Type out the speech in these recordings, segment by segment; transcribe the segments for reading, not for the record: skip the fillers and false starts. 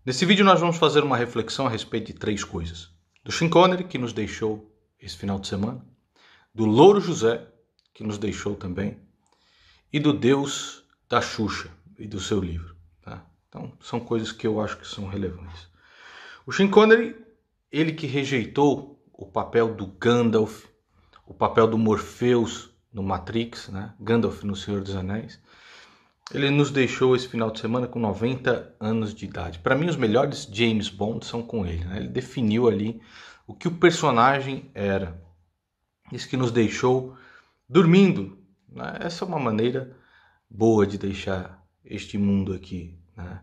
Nesse vídeo nós vamos fazer uma reflexão a respeito de três coisas. Do Sean Connery, que nos deixou esse final de semana, do Louro José, que nos deixou também, e do Deus da Xuxa e do seu livro. Tá? Então, são coisas que eu acho que são relevantes. O Sean Connery, ele que rejeitou o papel do Gandalf, o papel do Morpheus no Matrix, né? Gandalf no Senhor dos Anéis, ele nos deixou esse final de semana com 90 anos de idade. Para mim, os melhores James Bond são com ele. Né? Ele definiu ali o que o personagem era. Isso que nos deixou dormindo. Né? Essa é uma maneira boa de deixar este mundo aqui. Né?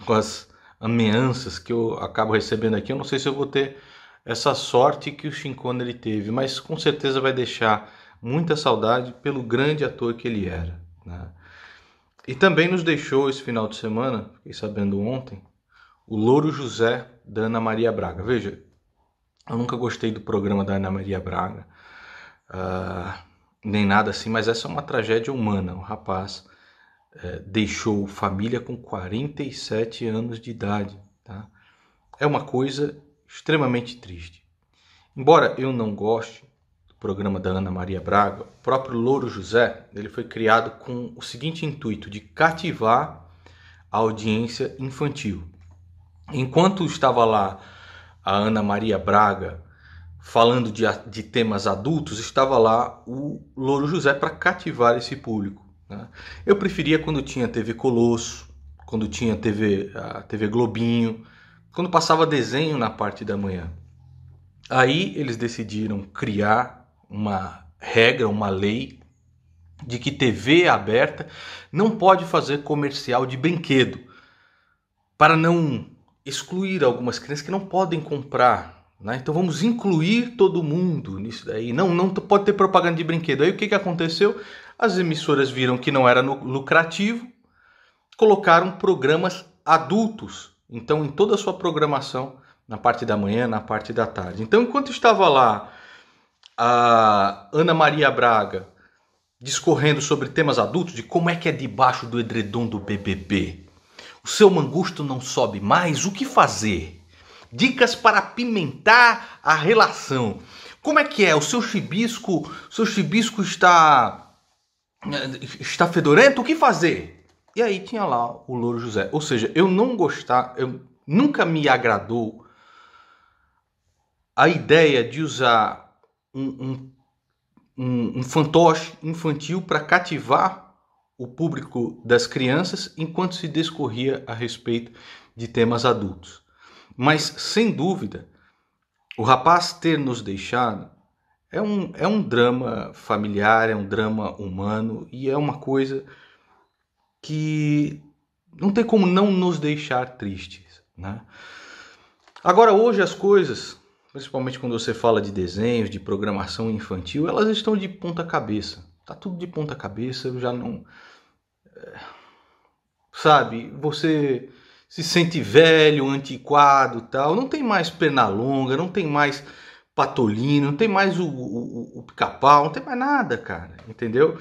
Com as ameaças que eu acabo recebendo aqui, eu não sei se eu vou ter essa sorte que o Sean Connery teve, mas com certeza vai deixar muita saudade pelo grande ator que ele era. Né? E também nos deixou esse final de semana, fiquei sabendo ontem, o Louro José da Ana Maria Braga. Veja, eu nunca gostei do programa da Ana Maria Braga, nem nada assim, mas essa é uma tragédia humana. O rapaz deixou família com 47 anos de idade. Tá? É uma coisa extremamente triste. Embora eu não goste do programa da Ana Maria Braga, o próprio Louro José, ele foi criado com o seguinte intuito, de cativar a audiência infantil. Enquanto estava lá a Ana Maria Braga falando de temas adultos, estava lá o Louro José para cativar esse público. Né? Eu preferia quando tinha TV Colosso, quando tinha a TV Globinho, quando passava desenho na parte da manhã. Aí eles decidiram criar uma regra, uma lei, de que TV aberta não pode fazer comercial de brinquedo, para não excluir algumas crianças que não podem comprar. Né? Então vamos incluir todo mundo nisso daí. Não pode ter propaganda de brinquedo. Aí o que aconteceu? As emissoras viram que não era lucrativo, colocaram programas adultos. Então, em toda a sua programação, na parte da manhã, na parte da tarde. Então, enquanto estava lá a Ana Maria Braga discorrendo sobre temas adultos, de como é que é debaixo do edredom do BBB, o seu mangusto não sobe mais, o que fazer? Dicas para apimentar a relação. Como é que é? O seu chibisco está fedorento, o que fazer? E aí tinha lá o Louro José. Ou seja, nunca me agradou a ideia de usar um fantoche infantil para cativar o público das crianças enquanto se discorria a respeito de temas adultos. Mas, sem dúvida, o rapaz ter nos deixado é um drama familiar, é um drama humano e é uma coisa que não tem como não nos deixar tristes. Né? Agora, hoje as coisas, principalmente quando você fala de desenhos, de programação infantil, elas estão de ponta cabeça. Tá tudo de ponta cabeça, eu já não... Sabe, você se sente velho, antiquado, tal. Não tem mais Pernalonga, não tem mais Patolino, não tem mais o Pica-Pau, não tem mais nada, cara, entendeu?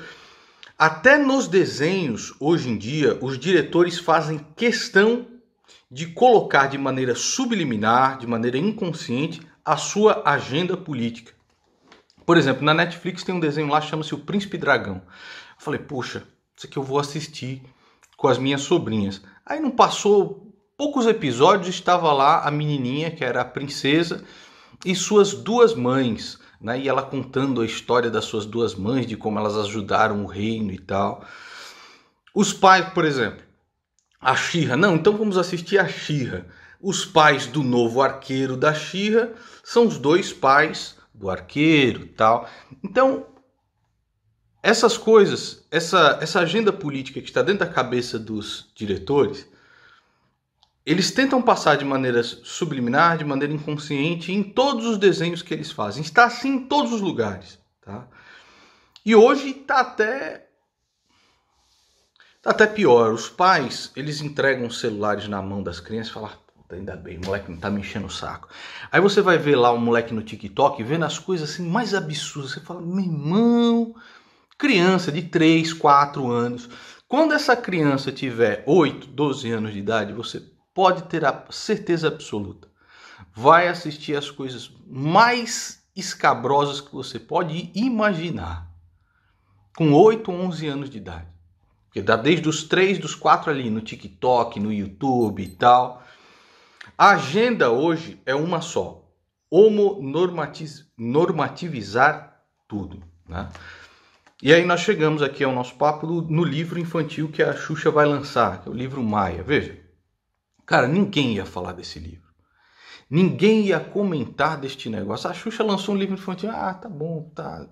Até nos desenhos, hoje em dia, os diretores fazem questão de colocar de maneira subliminar, de maneira inconsciente, a sua agenda política. Por exemplo, na Netflix tem um desenho lá, chama-se O Príncipe Dragão. Eu falei, poxa, isso aqui eu vou assistir com as minhas sobrinhas. Aí não passou poucos episódios, estava lá a menininha, que era a princesa, e suas duas mães, né? E ela contando a história das suas duas mães, de como elas ajudaram o reino e tal. Os pais, por exemplo, a She-Ra. Não, então vamos assistir a She-Ra. Os pais do novo arqueiro da She-Ra são os dois pais do arqueiro e tal. Então, essas coisas, essa agenda política que está dentro da cabeça dos diretores, eles tentam passar de maneira subliminar, de maneira inconsciente, em todos os desenhos que eles fazem. Está assim em todos os lugares. Tá? E hoje está até pior. Os pais, eles entregam os celulares na mão das crianças e falam, ainda bem, o moleque não tá me enchendo o saco. Aí você vai ver lá um moleque no TikTok, vendo as coisas assim mais absurdas. Você fala, meu irmão, criança de 3, 4 anos, Quando essa criança tiver 8, 12 anos de idade, você pode ter a certeza absoluta. Vai assistir as coisas mais escabrosas que você pode imaginar. Com 8, 11 anos de idade. Porque dá desde os 3, dos 4 ali no TikTok, no YouTube e tal. A agenda hoje é uma só. Normativizar tudo, né? E aí nós chegamos aqui ao nosso papo no livro infantil que a Xuxa vai lançar, que é o livro Maia. Veja, cara, ninguém ia falar desse livro. Ninguém ia comentar deste negócio. A Xuxa lançou um livro infantil, tá bom, tá.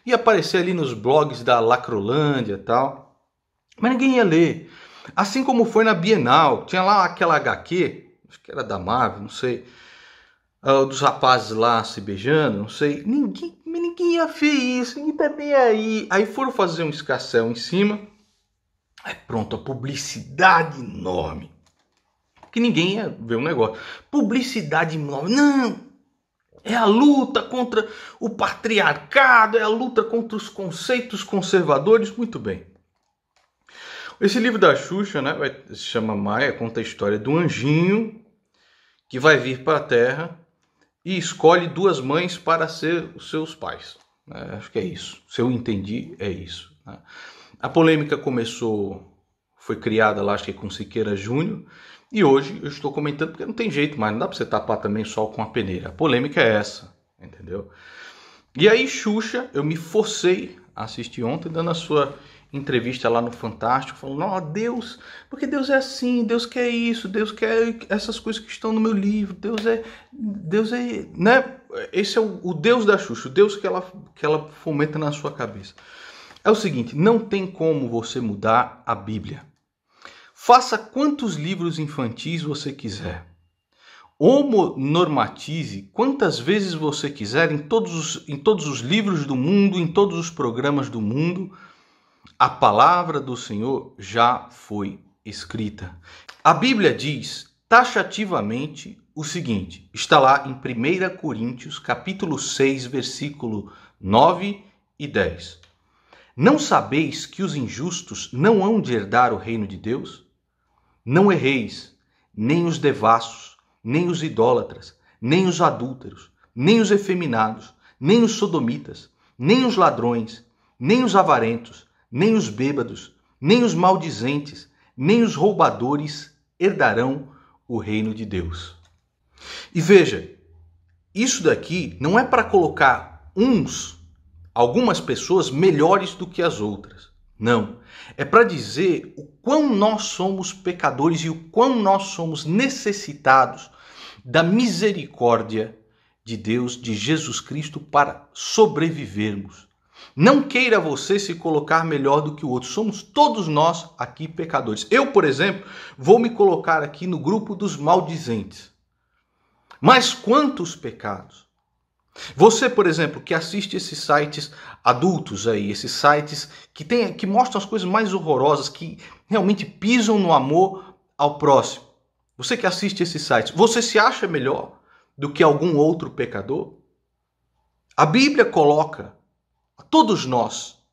Ia aparecer ali nos blogs da Lacrolândia e tal. Mas ninguém ia ler. Assim como foi na Bienal, tinha lá aquela HQ, acho que era da Marvel, não sei, dos rapazes lá se beijando, não sei. Ninguém ia ver isso, ninguém tá nem aí. Aí foram fazer um escarcéu em cima. Aí pronto, a publicidade enorme. Que ninguém ia ver o negócio. Publicidade enorme. Não! É a luta contra o patriarcado, é a luta contra os conceitos conservadores. Muito bem. Esse livro da Xuxa, né, se chama Maia, conta a história de um anjinho que vai vir para a Terra e escolhe 2 mães para ser os seus pais. Acho que é isso. Se eu entendi, é isso. A polêmica foi criada lá, acho que com Siqueira Júnior, e hoje eu estou comentando porque não tem jeito mais, não dá para você tapar também sol com a peneira. A polêmica é essa, entendeu? E aí Xuxa, eu me forcei a assistir ontem, dando a sua entrevista lá no Fantástico, falando, não, Deus, porque Deus é assim, Deus quer isso, Deus quer essas coisas que estão no meu livro, Deus é, né? Esse é o Deus da Xuxa, o Deus que ela fomenta na sua cabeça. É o seguinte, não tem como você mudar a Bíblia. Faça quantos livros infantis você quiser. Homonormatize quantas vezes você quiser em todos os livros do mundo, em todos os programas do mundo. A palavra do Senhor já foi escrita. A Bíblia diz taxativamente o seguinte, está lá em 1 Coríntios, capítulo 6, versículo 9 e 10. Não sabeis que os injustos não hão de herdar o reino de Deus? Não erreis, nem os devassos, nem os idólatras, nem os adúlteros, nem os efeminados, nem os sodomitas, nem os ladrões, nem os avarentos, nem os bêbados, nem os maldizentes, nem os roubadores herdarão o reino de Deus. E veja, isso daqui não é para colocar algumas pessoas melhores do que as outras. Não. É para dizer o quão nós somos pecadores e o quão nós somos necessitados da misericórdia de Deus, de Jesus Cristo, para sobrevivermos. Não queira você se colocar melhor do que o outro. Somos todos nós aqui pecadores. Eu, por exemplo, vou me colocar aqui no grupo dos maldizentes. Mas quantos pecados? Você, por exemplo, que assiste esses sites adultos aí, esses sites que mostram as coisas mais horrorosas, que realmente pisam no amor ao próximo. Você que assiste esses sites, você se acha melhor do que algum outro pecador? A Bíblia coloca a todos nós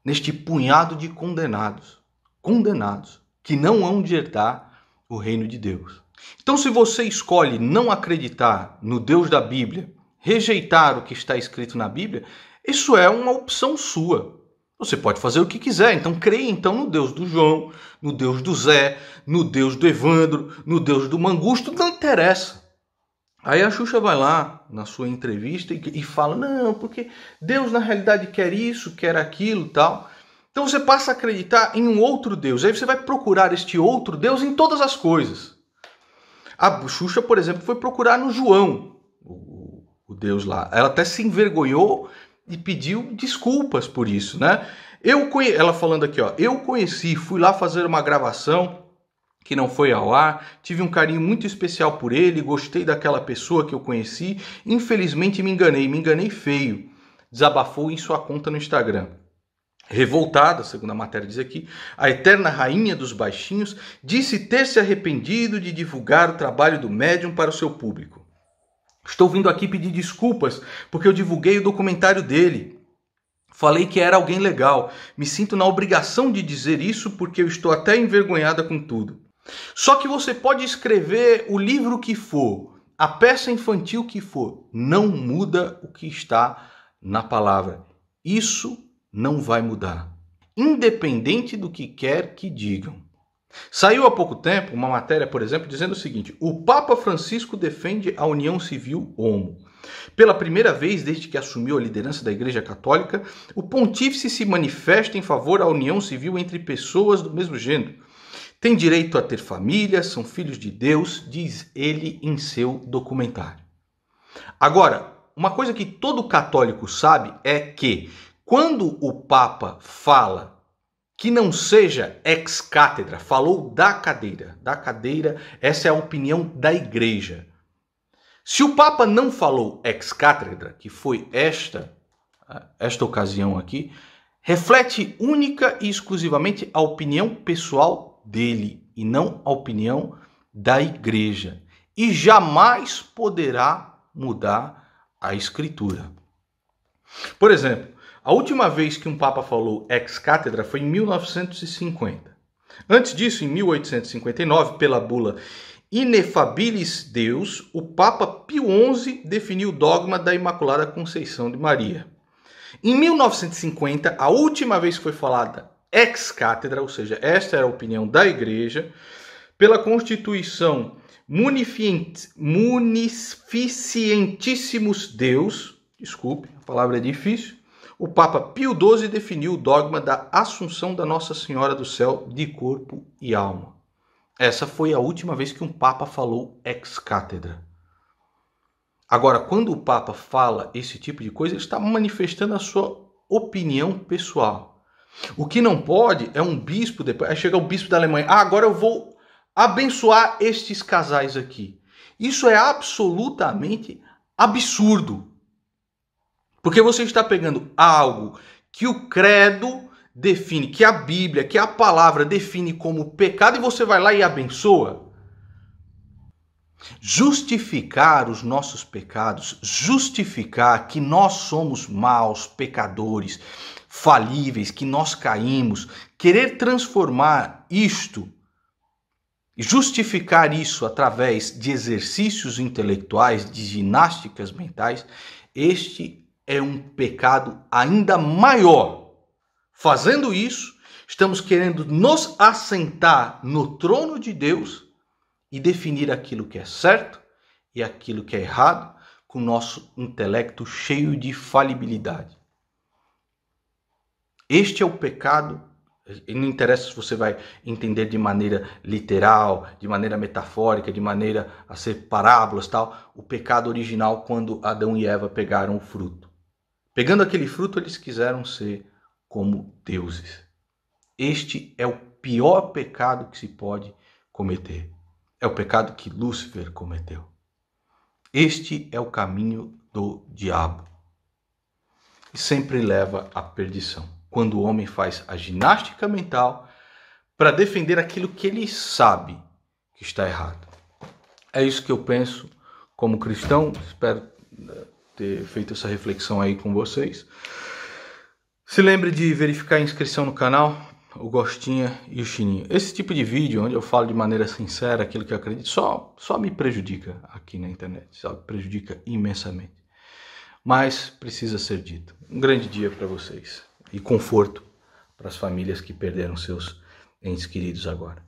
neste punhado de condenados, que não hão de herdar o reino de Deus. Então, se você escolhe não acreditar no Deus da Bíblia, rejeitar o que está escrito na Bíblia, isso é uma opção sua. Você pode fazer o que quiser. Então, creia então no Deus do João, no Deus do Zé, no Deus do Evandro, no Deus do Mangusto, não interessa. Aí a Xuxa vai lá na sua entrevista e fala, não, porque Deus na realidade quer isso, quer aquilo e tal. Então você passa a acreditar em um outro Deus. Aí você vai procurar este outro Deus em todas as coisas. A Xuxa, por exemplo, foi procurar no João, o Deus lá. Ela até se envergonhou e pediu desculpas por isso, né? Ela falando aqui, ó, eu conheci, fui lá fazer uma gravação que não foi ao ar, tive um carinho muito especial por ele, gostei daquela pessoa que eu conheci, infelizmente me enganei feio. Desabafou em sua conta no Instagram. Revoltada, segundo a matéria diz aqui, a eterna rainha dos baixinhos disse ter se arrependido de divulgar o trabalho do médium para o seu público. Estou vindo aqui pedir desculpas porque eu divulguei o documentário dele. Falei que era alguém legal. Me sinto na obrigação de dizer isso porque eu estou até envergonhada com tudo. Só que você pode escrever o livro que for, a peça infantil que for, não muda o que está na palavra. Isso não vai mudar, independente do que quer que digam. Saiu há pouco tempo uma matéria, por exemplo, dizendo o seguinte: o Papa Francisco defende a união civil homo. Pela primeira vez desde que assumiu a liderança da Igreja Católica, o pontífice se manifesta em favor da união civil entre pessoas do mesmo gênero. Tem direito a ter família, são filhos de Deus, diz ele em seu documentário. Agora, uma coisa que todo católico sabe é que quando o Papa fala que não seja ex cátedra, falou da cadeira, essa é a opinião da Igreja. Se o Papa não falou ex cátedra, que foi esta ocasião aqui, reflete única e exclusivamente a opinião pessoal dele e não a opinião da Igreja. E jamais poderá mudar a Escritura. Por exemplo, a última vez que um Papa falou ex cátedra foi em 1950. Antes disso, em 1859, pela bula Ineffabilis Deus, o Papa Pio XI definiu o dogma da Imaculada Conceição de Maria. Em 1950, a última vez que foi falada ex cátedra, ou seja, esta era a opinião da Igreja, pela Constituição Munificentíssimos Deus, desculpe, a palavra é difícil, o Papa Pio XII definiu o dogma da Assunção da Nossa Senhora do Céu de corpo e alma. Essa foi a última vez que um Papa falou ex cátedra. Agora, quando o Papa fala esse tipo de coisa, ele está manifestando a sua opinião pessoal. O que não pode é um bispo, depois aí chega o bispo da Alemanha, agora eu vou abençoar estes casais aqui. Isso é absolutamente absurdo. Porque você está pegando algo que o credo define, que a Bíblia, que a palavra define como pecado e você vai lá e abençoa. Justificar os nossos pecados, justificar que nós somos maus, pecadores, falíveis, que nós caímos, querer transformar isto, justificar isso através de exercícios intelectuais, de ginásticas mentais, este é um pecado ainda maior. Fazendo isso, estamos querendo nos assentar no trono de Deus e definir aquilo que é certo e aquilo que é errado com o nosso intelecto cheio de falibilidade. Este é o pecado, e não interessa se você vai entender de maneira literal, de maneira metafórica, de maneira a ser parábolas, tal, o pecado original quando Adão e Eva pegaram o fruto. Pegando aquele fruto, eles quiseram ser como deuses. Este é o pior pecado que se pode cometer. É o pecado que Lúcifer cometeu. Este é o caminho do diabo. E sempre leva à perdição. Quando o homem faz a ginástica mental para defender aquilo que ele sabe que está errado. É isso que eu penso como cristão. Espero ter feito essa reflexão aí com vocês. Se lembre de verificar a inscrição no canal, o gostinho e o sininho. Esse tipo de vídeo, onde eu falo de maneira sincera aquilo que eu acredito, só me prejudica aqui na internet. Só prejudica imensamente. Mas precisa ser dito. Um grande dia para vocês. E conforto para as famílias que perderam seus entes queridos agora.